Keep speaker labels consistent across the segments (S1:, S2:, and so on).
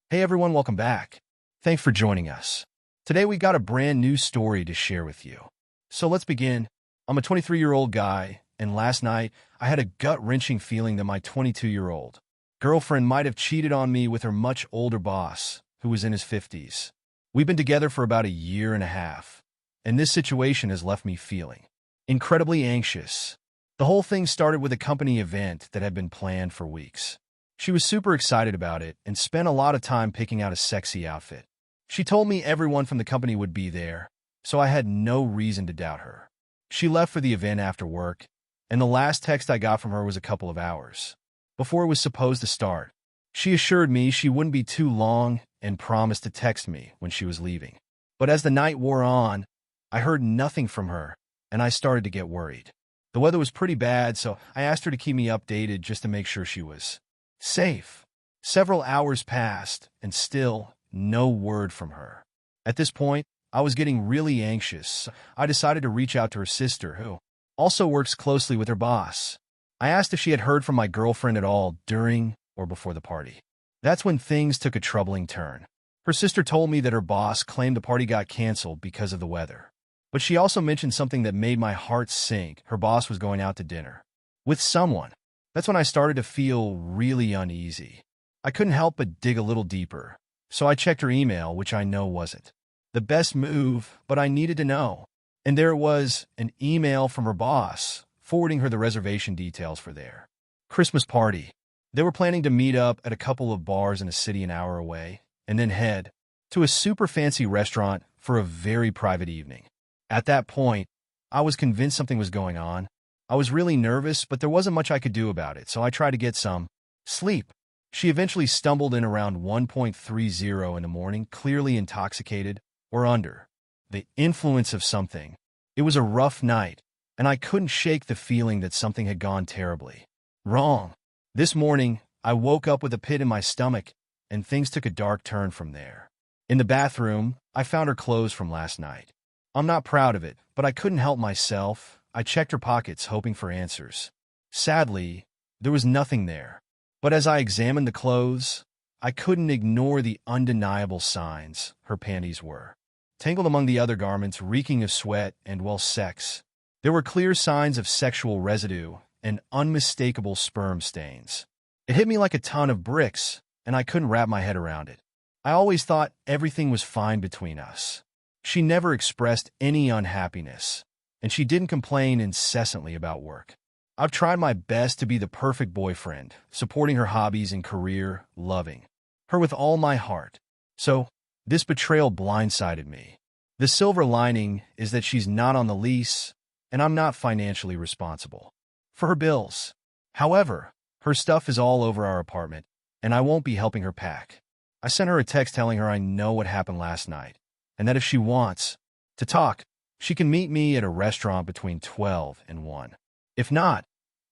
S1: Hey everyone, welcome back. Thanks for joining us. Today we got a brand new story to share with you. So let's begin. I'm a 23-year-old guy, and last night I had a gut-wrenching feeling that my 22-year-old girlfriend might have cheated on me with her much older boss, who was in his 50s. We've been together for about a year and a half, and this situation has left me feeling incredibly anxious. The whole thing started with a company event that had been planned for weeks. She was super excited about it and spent a lot of time picking out a sexy outfit. She told me everyone from the company would be there, so I had no reason to doubt her. She left for the event after work, and the last text I got from her was a couple of hours before it was supposed to start. She assured me she wouldn't be too long and promised to text me when she was leaving. But as the night wore on, I heard nothing from her, and I started to get worried. The weather was pretty bad, so I asked her to keep me updated just to make sure she was safe. Several hours passed, and still no word from her. At this point, I was getting really anxious. I decided to reach out to her sister, who also works closely with her boss. I asked if she had heard from my girlfriend at all during or before the party. That's when things took a troubling turn. Her sister told me that her boss claimed the party got canceled because of the weather. But she also mentioned something that made my heart sink. Her boss was going out to dinner with someone. That's when I started to feel really uneasy. I couldn't help but dig a little deeper, so I checked her email, which I know wasn't the best move, but I needed to know. And there it was, an email from her boss, forwarding her the reservation details for their Christmas party. They were planning to meet up at a couple of bars in a city an hour away, and then head to a super fancy restaurant for a very private evening. At that point, I was convinced something was going on. I was really nervous, but there wasn't much I could do about it, so I tried to get some sleep. She eventually stumbled in around 1:30 in the morning, clearly intoxicated or under the influence of something. It was a rough night, and I couldn't shake the feeling that something had gone terribly wrong. This morning, I woke up with a pit in my stomach, and things took a dark turn from there. In the bathroom, I found her clothes from last night. I'm not proud of it, but I couldn't help myself. I checked her pockets, hoping for answers. Sadly, there was nothing there. But as I examined the clothes, I couldn't ignore the undeniable signs her panties were tangled among the other garments, reeking of sweat and, well, sex. There were clear signs of sexual residue and unmistakable sperm stains. It hit me like a ton of bricks, and I couldn't wrap my head around it. I always thought everything was fine between us. She never expressed any unhappiness, and she didn't complain incessantly about work. I've tried my best to be the perfect boyfriend, supporting her hobbies and career, loving her with all my heart. So, this betrayal blindsided me. The silver lining is that she's not on the lease, and I'm not financially responsible for her bills. However, her stuff is all over our apartment, and I won't be helping her pack. I sent her a text telling her I know what happened last night, and that if she wants to talk, she can meet me at a restaurant between 12 and 1. If not,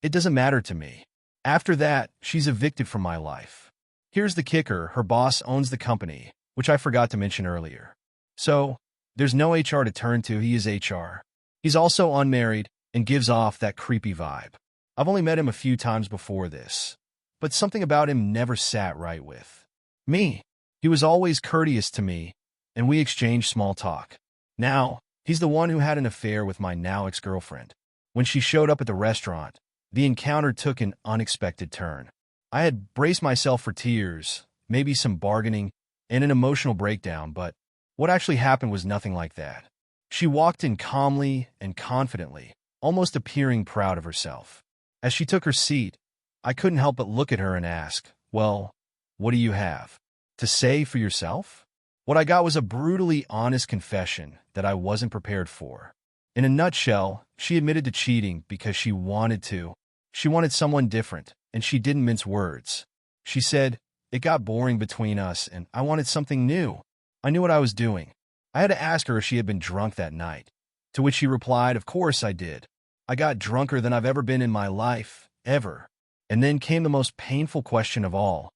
S1: it doesn't matter to me. After that, she's evicted from my life. Here's the kicker: her boss owns the company, which I forgot to mention earlier. So, there's no HR to turn to. He is HR. He's also unmarried and gives off that creepy vibe. I've only met him a few times before this, but something about him never sat right with me. He was always courteous to me, and we exchanged small talk. Now, he's the one who had an affair with my now ex-girlfriend. When she showed up at the restaurant, the encounter took an unexpected turn. I had braced myself for tears, maybe some bargaining, and an emotional breakdown, but what actually happened was nothing like that. She walked in calmly and confidently, almost appearing proud of herself. As she took her seat, I couldn't help but look at her and ask, "Well, what do you have to say for yourself?" What I got was a brutally honest confession that I wasn't prepared for. In a nutshell, she admitted to cheating because she wanted to. She wanted someone different, and she didn't mince words. She said, "It got boring between us, and I wanted something new." I knew what I was doing. I had to ask her if she had been drunk that night, to which she replied, "Of course I did. I got drunker than I've ever been in my life, ever." And then came the most painful question of all.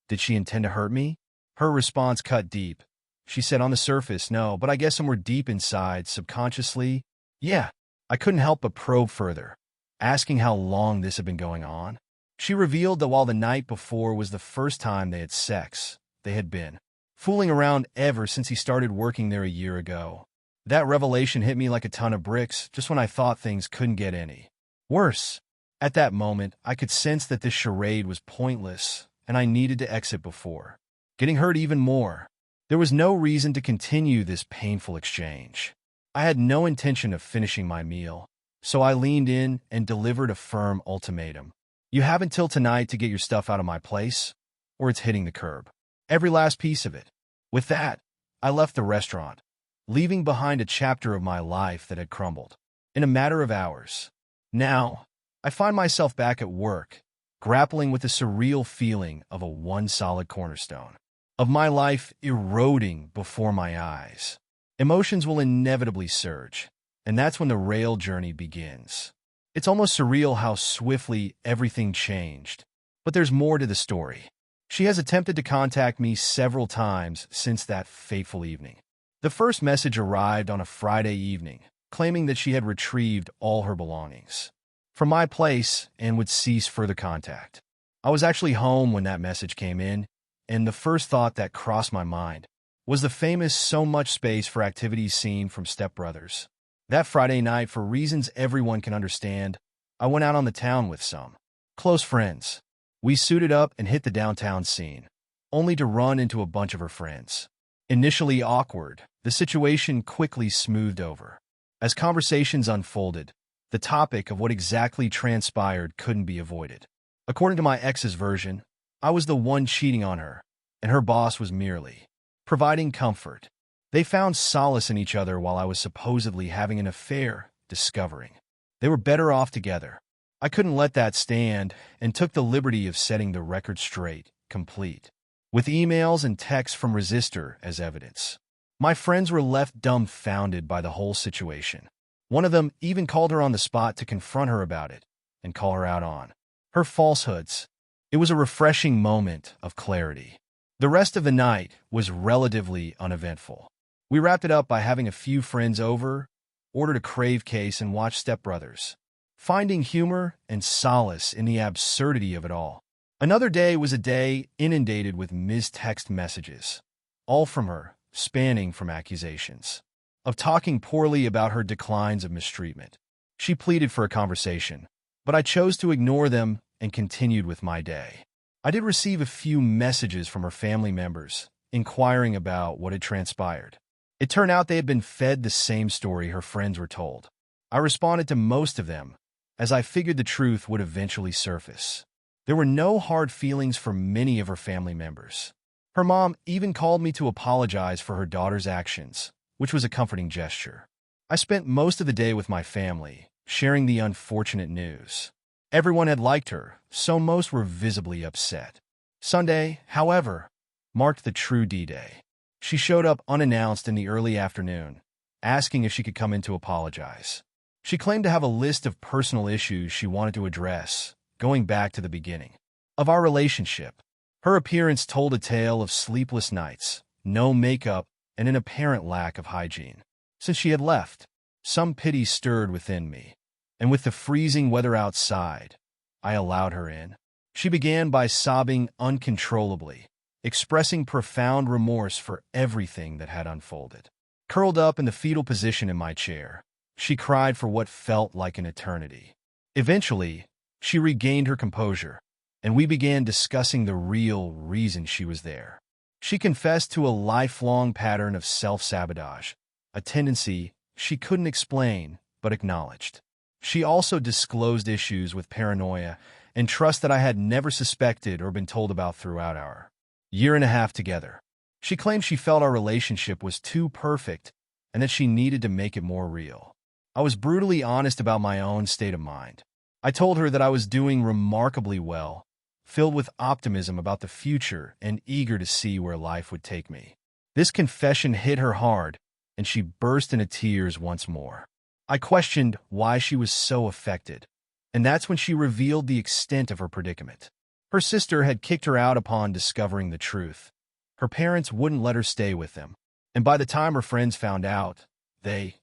S1: Did she intend to hurt me? Her response cut deep. She said, "On the surface, no, but I guess somewhere deep inside, subconsciously, yeah." I couldn't help but probe further, asking how long this had been going on. She revealed that while the night before was the first time they had sex, they had been fooling around ever since he started working there a year ago. That revelation hit me like a ton of bricks just when I thought things couldn't get any worse. At that moment, I could sense that this charade was pointless, and I needed to exit before getting hurt even more. There was no reason to continue this painful exchange. I had no intention of finishing my meal, so I leaned in and delivered a firm ultimatum. You have until tonight to get your stuff out of my place, or it's hitting the curb. Every last piece of it. With that, I left the restaurant, leaving behind a chapter of my life that had crumbled in a matter of hours. Now, I find myself back at work, grappling with the surreal feeling of a one solid cornerstone of my life eroding before my eyes. Emotions will inevitably surge, and that's when the rail journey begins. It's almost surreal how swiftly everything changed. But there's more to the story. She has attempted to contact me several times since that fateful evening. The first message arrived on a Friday evening, claiming that she had retrieved all her belongings from my place and would cease further contact. I was actually home when that message came in, and the first thought that crossed my mind was the famous "so much space for activities" scene from Step Brothers. That Friday night, for reasons everyone can understand, I went out on the town with some close friends. We suited up and hit the downtown scene, only to run into a bunch of her friends. Initially awkward, the situation quickly smoothed over. As conversations unfolded, the topic of what exactly transpired couldn't be avoided. According to my ex's version, I was the one cheating on her, and her boss was merely providing comfort. They found solace in each other while I was supposedly having an affair, discovering they were better off together. I couldn't let that stand and took the liberty of setting the record straight, complete, with emails and texts from Resistor as evidence. My friends were left dumbfounded by the whole situation. One of them even called her on the spot to confront her about it and call her out on her falsehoods. It was a refreshing moment of clarity. The rest of the night was relatively uneventful. We wrapped it up by having a few friends over, ordered a crave case, and watched Step Brothers, finding humor and solace in the absurdity of it all. Another day was a day inundated with missed text messages, all from her, spanning from accusations of talking poorly about her declines of mistreatment. She pleaded for a conversation, but I chose to ignore them and continued with my day. I did receive a few messages from her family members, inquiring about what had transpired. It turned out they had been fed the same story her friends were told. I responded to most of them, as I figured the truth would eventually surface. There were no hard feelings for many of her family members. Her mom even called me to apologize for her daughter's actions, which was a comforting gesture. I spent most of the day with my family, sharing the unfortunate news. Everyone had liked her, so most were visibly upset. Sunday, however, marked the true D-Day. She showed up unannounced in the early afternoon, asking if she could come in to apologize. She claimed to have a list of personal issues she wanted to address, going back to the beginning of our relationship. Her appearance told a tale of sleepless nights, no makeup, and an apparent lack of hygiene. Since she had left, some pity stirred within me, and with the freezing weather outside, I allowed her in. She began by sobbing uncontrollably, expressing profound remorse for everything that had unfolded. Curled up in the fetal position in my chair, she cried for what felt like an eternity. Eventually, she regained her composure, and we began discussing the real reason she was there. She confessed to a lifelong pattern of self-sabotage, a tendency she couldn't explain but acknowledged. She also disclosed issues with paranoia and trust that I had never suspected or been told about throughout our year and a half together. She claimed she felt our relationship was too perfect and that she needed to make it more real. I was brutally honest about my own state of mind. I told her that I was doing remarkably well, filled with optimism about the future and eager to see where life would take me. This confession hit her hard, and she burst into tears once more. I questioned why she was so affected, and that's when she revealed the extent of her predicament. Her sister had kicked her out upon discovering the truth. Her parents wouldn't let her stay with them, and by the time her friends found out, they,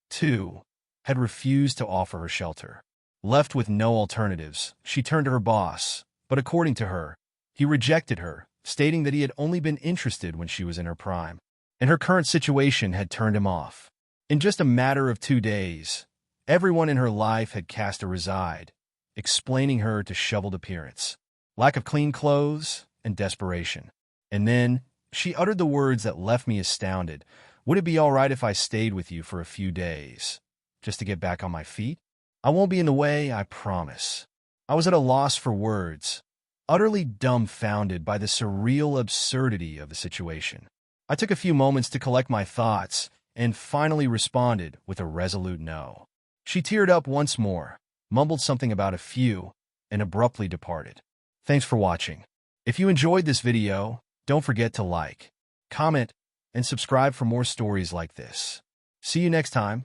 S1: too, had refused to offer her shelter. Left with no alternatives, she turned to her boss, but according to her, he rejected her, stating that he had only been interested when she was in her prime, and her current situation had turned him off. In just a matter of 2 days, everyone in her life had cast her aside, explaining her disheveled appearance, lack of clean clothes, and desperation. And then she uttered the words that left me astounded. "Would it be all right if I stayed with you for a few days, just to get back on my feet? I won't be in the way, I promise." I was at a loss for words, utterly dumbfounded by the surreal absurdity of the situation. I took a few moments to collect my thoughts and finally responded with a resolute no. She teared up once more, mumbled something about a few, and abruptly departed. Thanks for watching. If you enjoyed this video, don't forget to like, comment, and subscribe for more stories like this. See you next time.